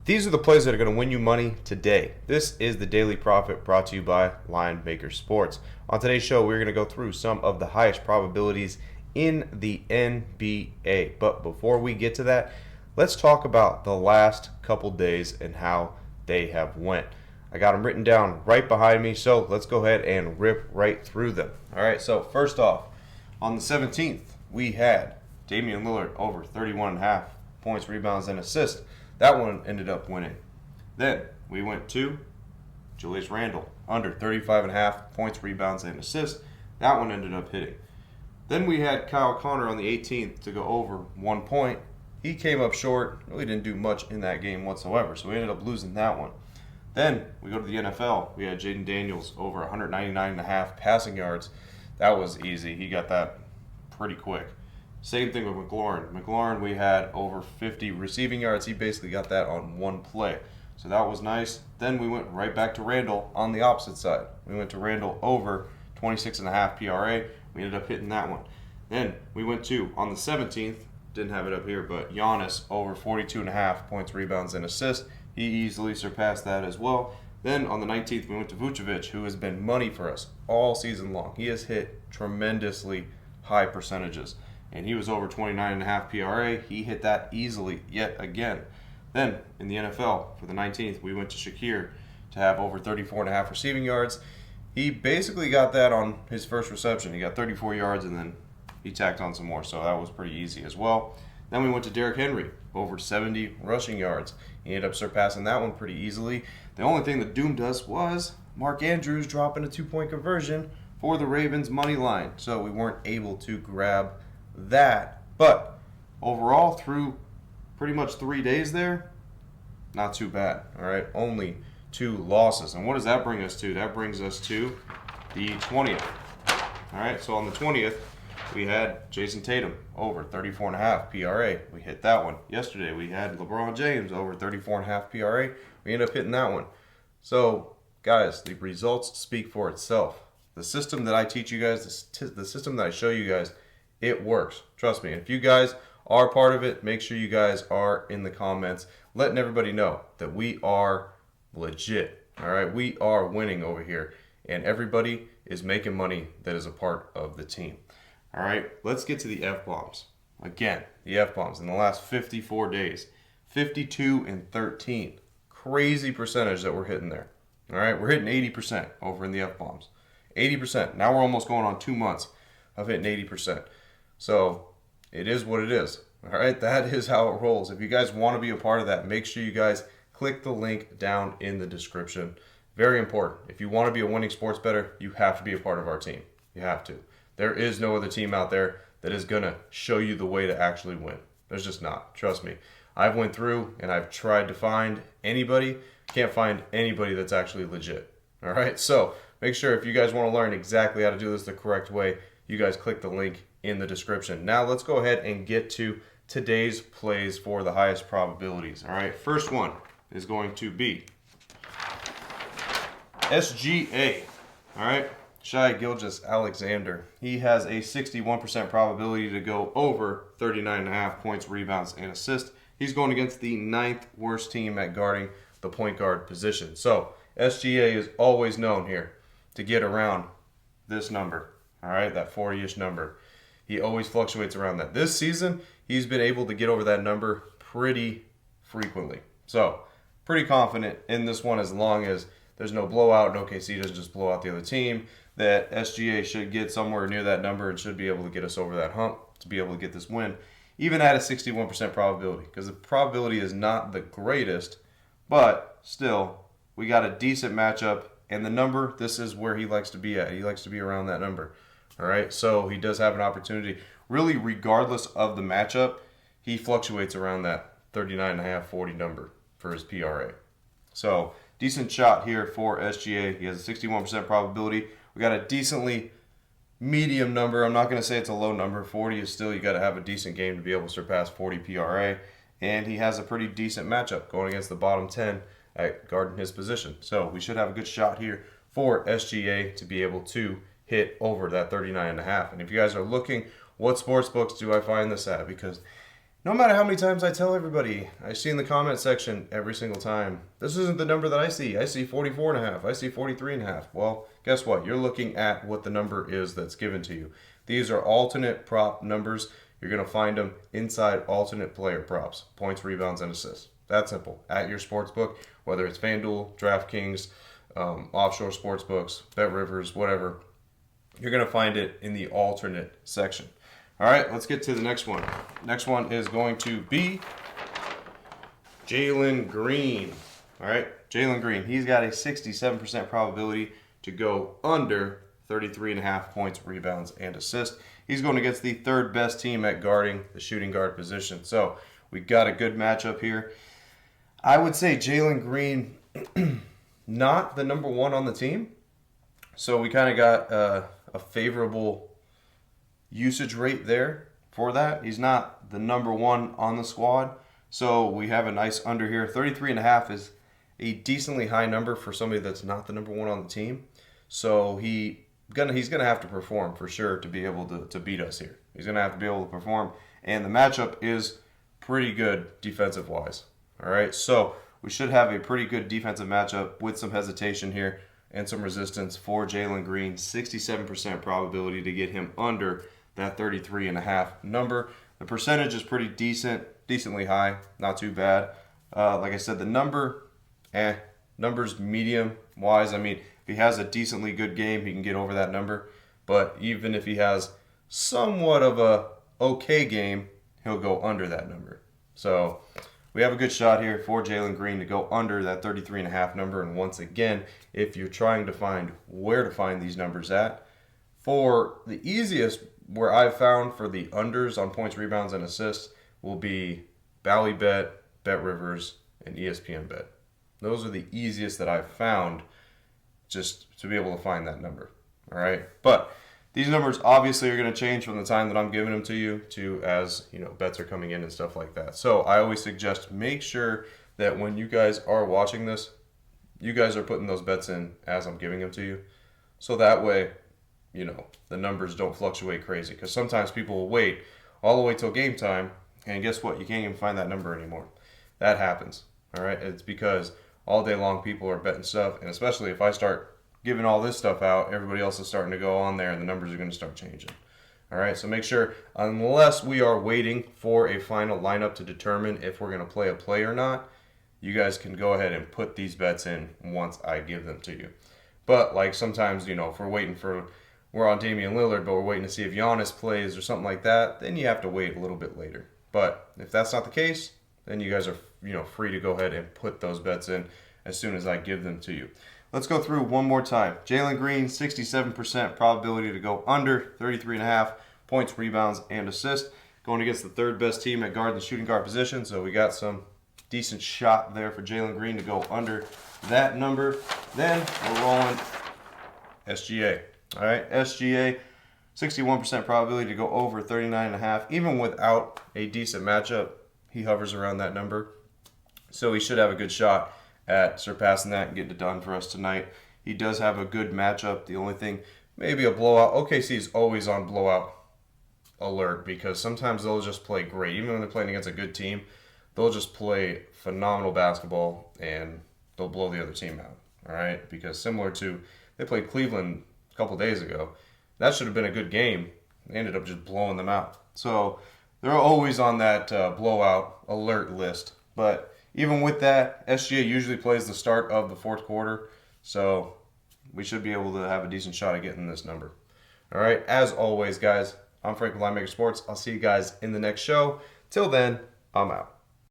These are the plays that are going to win you money today. This is the Daily Profit brought to you by Linemaker Sports. On today's show, we're going to go through some of the highest probabilities in the NBA. But before we get to that, let's talk about the last couple days and how they have went. I got them written down right behind me, so let's go ahead and rip right through them. All right, so first off, on the 17th, we had Damian Lillard over 31.5 points, rebounds, and assists. That one ended up winning. Then we went to Julius Randle, under 35.5 points, rebounds, and assists. That one ended up hitting. Then we had Kyle Connor on the 18th to go over 1 point. He came up short. Really didn't do much in that game whatsoever, so we ended up losing that one. Then we go to the NFL. We had Jaden Daniels over 199.5 passing yards. That was easy. He got that pretty quick. Same thing with McLaurin. McLaurin, we had over 50 receiving yards. He basically got that on one play. So that was nice. Then we went right back to Randall on the opposite side. We went to Randall over 26.5 PRA. We ended up hitting that one. Then we went to, on the 17th, didn't have it up here, but Giannis over 42.5 points, rebounds, and assists. He easily surpassed that as well. Then on the 19th, we went to Vucevic, who has been money for us all season long. He has hit tremendously high percentages. And he was over 29.5 PRA. He hit that easily yet again. Then, in the NFL, for the 19th, we went to Shakir to have over 34.5 receiving yards. He basically got that on his first reception. He got 34 yards, and then he tacked on some more, so that was pretty easy as well. Then we went to Derrick Henry, over 70 rushing yards. He ended up surpassing that one pretty easily. The only thing that doomed us was Mark Andrews dropping a two-point conversion for the Ravens money line, so we weren't able to grab that. But overall, through pretty much 3 days there, not too bad. All right, only 2 losses. And what does that bring us to? That brings us to the 20th. All right, so on the 20th, we had Jason Tatum over 34.5 PRA. We hit that one. Yesterday, we had LeBron James over 34.5 PRA. We ended up hitting that one. So, guys, the results speak for itself. The system that I teach you guys, the system that I show you guys, it works. Trust me. If you guys are part of it, make sure you guys are in the comments letting everybody know that we are legit. All right? We are winning over here. And everybody is making money that is a part of the team. All right? Let's get to the F-bombs. Again, the F-bombs in the last 54 days. 52 and 13. Crazy percentage that we're hitting there. All right? We're hitting 80% over in the F-bombs. 80%. Now we're almost going on 2 months of hitting 80%. So it is what it is. All right, that is how it rolls. If you guys want to be a part of that, make sure you guys click the link down in the description. Very important. If you want to be a winning sports bettor, you have to be a part of our team. You have to. There is no other team out there that is going to show you the way to actually win. There's just not. Trust me. I've went through and I've tried to find anybody. Can't find anybody that's actually legit. All right, so make sure if you guys want to learn exactly how to do this the correct way, you guys click the link in the description. Now let's go ahead and get to today's plays for the highest probabilities. All right, first one is going to be SGA. All right, Shai Gilgeous-Alexander. He has a 61% probability to go over 39.5 points, rebounds, and assists. He's going against the 9th worst team at guarding the point guard position. So SGA is always known here to get around this number. All right, that 40-ish number. He always fluctuates around that. This season, he's been able to get over that number pretty frequently. So, pretty confident in this one as long as there's no blowout and OKC doesn't just blow out the other team, that SGA should get somewhere near that number and should be able to get us over that hump to be able to get this win, even at a 61% probability, because the probability is not the greatest, but still, we got a decent matchup, and the number, this is where he likes to be at. He likes to be around that number. All right, so he does have an opportunity. Really, regardless of the matchup, he fluctuates around that 39.5, 40 number for his PRA. So, decent shot here for SGA. He has a 61% probability. We got a decently medium number. I'm not going to say it's a low number. 40 is still, you got to have a decent game to be able to surpass 40 PRA. And he has a pretty decent matchup going against the bottom 10 at guarding his position. So, we should have a good shot here for SGA to be able to hit over that 39.5. And if you guys are looking, what sports books do I find this at? Because No matter how many times I tell everybody, I see in the comment section every single time, this isn't the number that I see. I see 44.5. I see 43.5. Well, guess what? You're looking at what the number is that's given to you. These are alternate prop numbers. You're going to find them inside alternate player props, points, rebounds, and assists. That simple. At your sports book, whether it's FanDuel, DraftKings, offshore sports books, Bet Rivers, whatever, you're going to find it in the alternate section. All right, let's get to the next one. Next one is going to be Jalen Green. All right, Jalen Green. He's got a 67% probability to go under 33.5 points, rebounds, and assists. He's going against the third best team at guarding the shooting guard position. So we got a good matchup here. I would say Jalen Green, not the number one on the team. So we kind of got a favorable usage rate there for that. He's not the number one on the squad. So we have a nice under here. 33.5 is a decently high number for somebody that's not the number one on the team. So he's gonna have to perform for sure to be able to beat us here. He's gonna have to be able to perform, and the matchup is pretty good defensive wise. All right, so we should have a pretty good defensive matchup with some hesitation here and some resistance for Jalen Green. 67% probability to get him under that 33.5 number. The percentage is pretty decently high, not too bad. Like I said, the number's medium wise. I mean, if he has a decently good game, he can get over that number. But even if he has somewhat of a okay game, he'll go under that number. So we have a good shot here for Jalen Green to go under that 33.5 number. And once again, if you're trying to find where to find these numbers at, for the easiest where I've found for the unders on points, rebounds, and assists will be Ballybet, Bet Rivers, and ESPN Bet. Those are the easiest that I've found just to be able to find that number. All right, but these numbers obviously are going to change from the time that I'm giving them to you to as bets are coming in and stuff like that. So I always suggest make sure that when you guys are watching this, you guys are putting those bets in as I'm giving them to you. So that way, the numbers don't fluctuate crazy. Because sometimes people will wait all the way till game time, and guess what? You can't even find that number anymore. That happens. All right, it's because all day long people are betting stuff, and especially if I start giving all this stuff out, everybody else is starting to go on there, and the numbers are going to start changing. All right, so make sure, unless we are waiting for a final lineup to determine if we're going to play a play or not, you guys can go ahead and put these bets in once I give them to you. But like sometimes, if we're on Damian Lillard, but we're waiting to see if Giannis plays or something like that, then you have to wait a little bit later. But if that's not the case, then you guys are free to go ahead and put those bets in as soon as I give them to you. Let's go through one more time. Jalen Green, 67% probability to go under 33.5 points, rebounds, and assists. Going against the third best team at guard and shooting guard position. So we got some decent shot there for Jalen Green to go under that number. Then we're rolling SGA. All right, SGA, 61% probability to go over 39.5. Even without a decent matchup, he hovers around that number. So he should have a good shot at surpassing that and getting it done for us tonight. He does have a good matchup. The only thing, maybe a blowout. OKC is always on blowout alert because sometimes they'll just play great. Even when they're playing against a good team, they'll just play phenomenal basketball and they'll blow the other team out. All right, because similar to, they played Cleveland a couple days ago. That should have been a good game. They ended up just blowing them out. So they're always on that blowout alert list. But even with that, SGA usually plays the start of the fourth quarter. So we should be able to have a decent shot at getting this number. All right, as always, guys, I'm Frank with Linemaker Sports. I'll see you guys in the next show. Till then, I'm out.